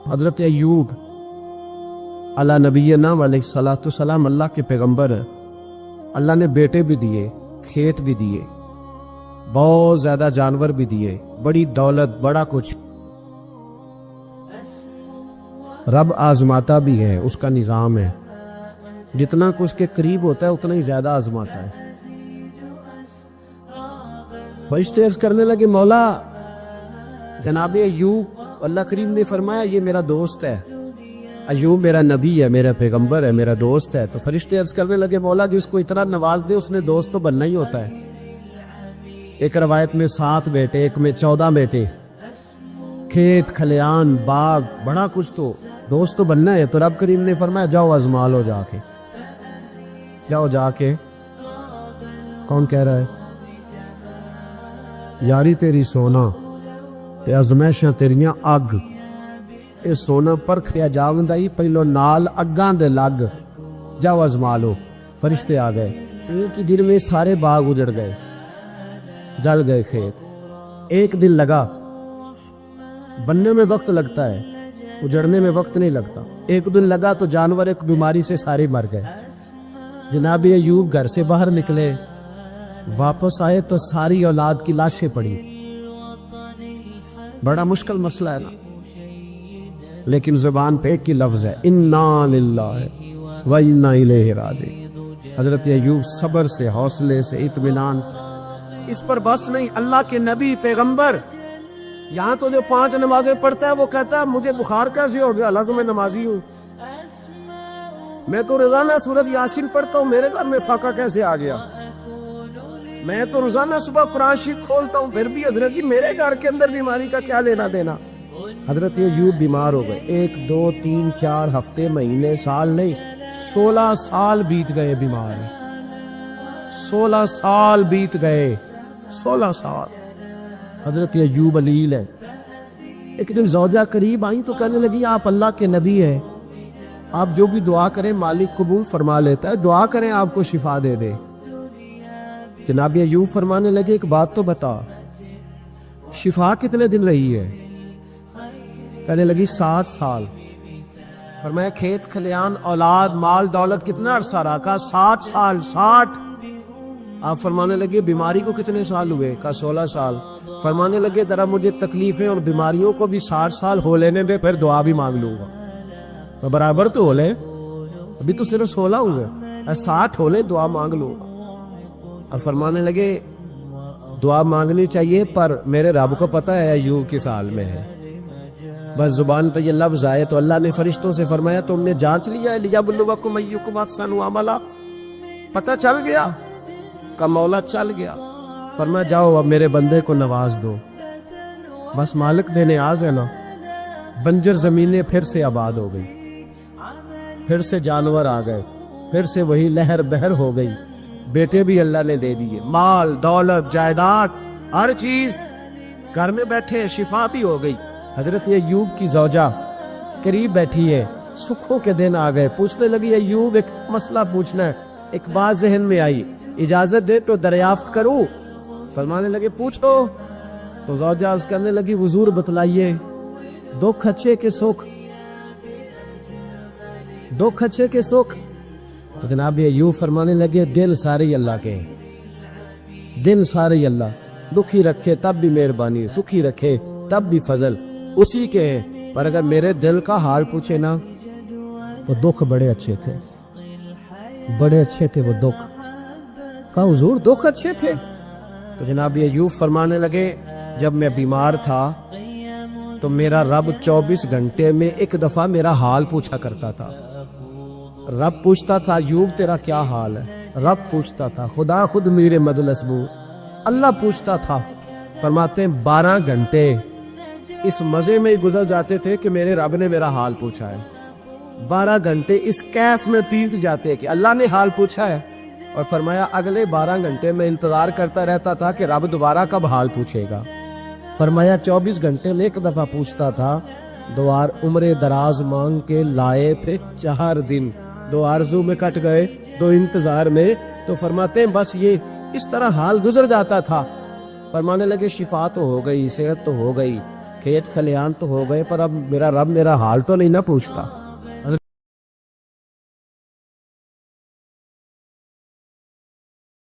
حضرت ایوب علی نبینا علیہ الصلوۃ والسلام اللہ کے پیغمبر ہیں. اللہ نے بیٹے بھی دیے، کھیت بھی دیے، بہت زیادہ جانور بھی دیے، بڑی دولت، بڑا کچھ. رب آزماتا بھی ہے، اس کا نظام ہے. جتنا کہ اس کے قریب ہوتا ہے اتنا ہی زیادہ آزماتا ہے. فرشتے عرض کرنے لگے مولا جناب ایوب، اللہ کریم نے فرمایا یہ میرا دوست ہے، ایوب میرا نبی ہے، میرا پیغمبر ہے، میرا دوست ہے. تو فرشتے عرض کرنے لگے مولا جس کو اتنا نواز دے اس نے دوست تو بننا ہی ہوتا ہے. ایک روایت میں 7 بیٹے، ایک میں 14 بیٹے، کھیت کھلیان باغ بڑا کچھ، تو دوست تو بننا ہے. تو رب کریم نے فرمایا جاؤ آزما لو، جا کے جاؤ جا کے. کون کہہ رہا ہے؟ یاری تیری سونا تے ازمائشاں تیریاں اگ، اے سونا پرکھیا جاوندا ہی پہلو نال اگاں دے لگ، جاؤ آزما لو. فرشتے آ گئے، ایک ہی دن میں سارے باغ اجڑ گئے، جل گئے کھیت. ایک دن لگا، بننے میں وقت لگتا ہے، اجڑنے میں وقت نہیں لگتا. ایک دن لگا تو جانور ایک بیماری سے سارے مر گئے. جناب ایوب گھر سے باہر نکلے، واپس آئے تو ساری اولاد کی لاشیں پڑی. بڑا مشکل مسئلہ ہے نا، لیکن زبان پہ ایک ہی لفظ ہے، انا للہ و انا الیہ راجعون. حضرت ایوب صبر سے، حوصلے سے، اطمینان سے. اس پر بس نہیں، اللہ کے نبی پیغمبر. یہاں تو جو 5 نمازیں پڑھتا ہے وہ کہتا ہے مجھے بخار کیسے ہو گیا، اللہ تو میں نمازی ہوں. میں تو روزانہ سورۃ یاسین پڑھتا ہوں، میرے گھر میں فاقہ کیسے آ گیا. میں تو روزانہ صبح قرآن شریف کھولتا ہوں، پھر بھی حضرت جی میرے گھر کے اندر بیماری کا کیا لینا دینا. حضرت ایوب بیمار ہو گئے. 1 2 3 4 ہفتے، مہینے، سال نہیں، 16 سال بیت گئے بیمار. 16 سال بیت گئے، 16 سال. حضرت ایوب علیل ہے. ایک دن زوجہ قریب آئیں تو کہنے لگی آپ اللہ کے نبی ہیں، آپ جو بھی دعا کریں مالک قبول فرما لیتا ہے، دعا کریں آپ کو شفا دے دے. جناب ایوب فرمانے لگے ایک بات تو بتا، شفا کتنے دن رہی ہے؟ کہنے لگی 7 سال. فرمایا کھیت کھلیان اولاد مال دولت کتنا عرصہ رہا؟ کہا 60 سال. 60. آپ فرمانے لگے بیماری کو کتنے سال ہوئے؟ کہا 16 سال. فرمانے لگے ذرا مجھے تکلیفیں اور بیماریوں کو بھی 60 سال ہو لینے دے، پھر دعا بھی مانگ لوں گا. برابر تو ہو لے، ابھی تو صرف 16 ہوئے، 60 ہو لے، دعا مانگ لوں گا. اور فرمانے لگے دعا مانگنی چاہیے پر میرے رب کو پتہ ہے ایوب کس حال میں ہے. بس زبان پہ یہ لفظ آئے تو اللہ نے فرشتوں سے فرمایا تم نے جانچ لیا ہے لیبلوکم ایکم احسن عملا، پتہ چل گیا؟ کا مولا چل گیا. فرمایا جاؤ اب میرے بندے کو نواز دو. بس مالک دے نیاز ہے نا. بنجر زمینیں پھر سے آباد ہو گئی، پھر سے جانور آ گئے، پھر سے وہی لہر بہر ہو گئی. بیٹے بھی اللہ نے دے دیے، مال دولت جائیداد ہر چیز، گھر میں بیٹھے، شفا بھی ہو گئی. حضرت ایوب کی زوجہ قریب بیٹھی ہے، سکھوں کے دن آ گئے. پوچھنے لگی ایوب ایک مسئلہ پوچھنا ہے. ایک بات ذہن میں آئی، اجازت دے تو دریافت کروں؟ فرمانے لگے پوچھو. تو زوجہ عرض کرنے لگی حضور بتلائیے، دکھ اچھے کے سکھ، دکھ اچھے کے سکھ. تو جناب ایوب فرمانے لگے دن سارے اللہ کے، دن سارے اللہ، دکھی رکھے تب بھی مہربانی، سکھی رکھے تب بھی فضل اسی کے ہیں. پر اگر میرے دل کا حال پوچھے نا تو دکھ بڑے اچھے تھے، بڑے اچھے تھے وہ دکھ. کہا حضور دکھ اچھے تھے؟ تو جناب ایوب فرمانے لگے جب میں بیمار تھا تو میرا رب 24 گھنٹے میں ایک دفعہ میرا حال پوچھا کرتا تھا. رب پوچھتا تھا ایوب تیرا کیا حال ہے؟ رب پوچھتا تھا، خدا خود میرے مدلسبو اللہ پوچھتا تھا. فرماتے ہیں 12 گھنٹے اس مزے میں ہی گزر جاتے تھے کہ میرے رب نے میرا حال پوچھا ہے. 12 گھنٹے اس کیف میں بیت جاتے کہ اللہ نے حال پوچھا ہے. اور فرمایا اگلے 12 گھنٹے میں انتظار کرتا رہتا تھا کہ رب دوبارہ کب حال پوچھے گا. فرمایا 24 گھنٹے میں ایک دفعہ پوچھتا تھا. 2 عمر دراز مانگ کے لائے تھے 4 دن، 2 آرزو میں کٹ گئے، 2 انتظار میں. تو فرماتے ہیں بس یہ اس طرح حال گزر جاتا تھا. فرمانے لگے شفا تو ہو گئی، صحت تو ہو گئی، کھیت کھلیان تو ہو گئے پر اب میرا رب میرا حال تو نہیں نہ پوچھتا.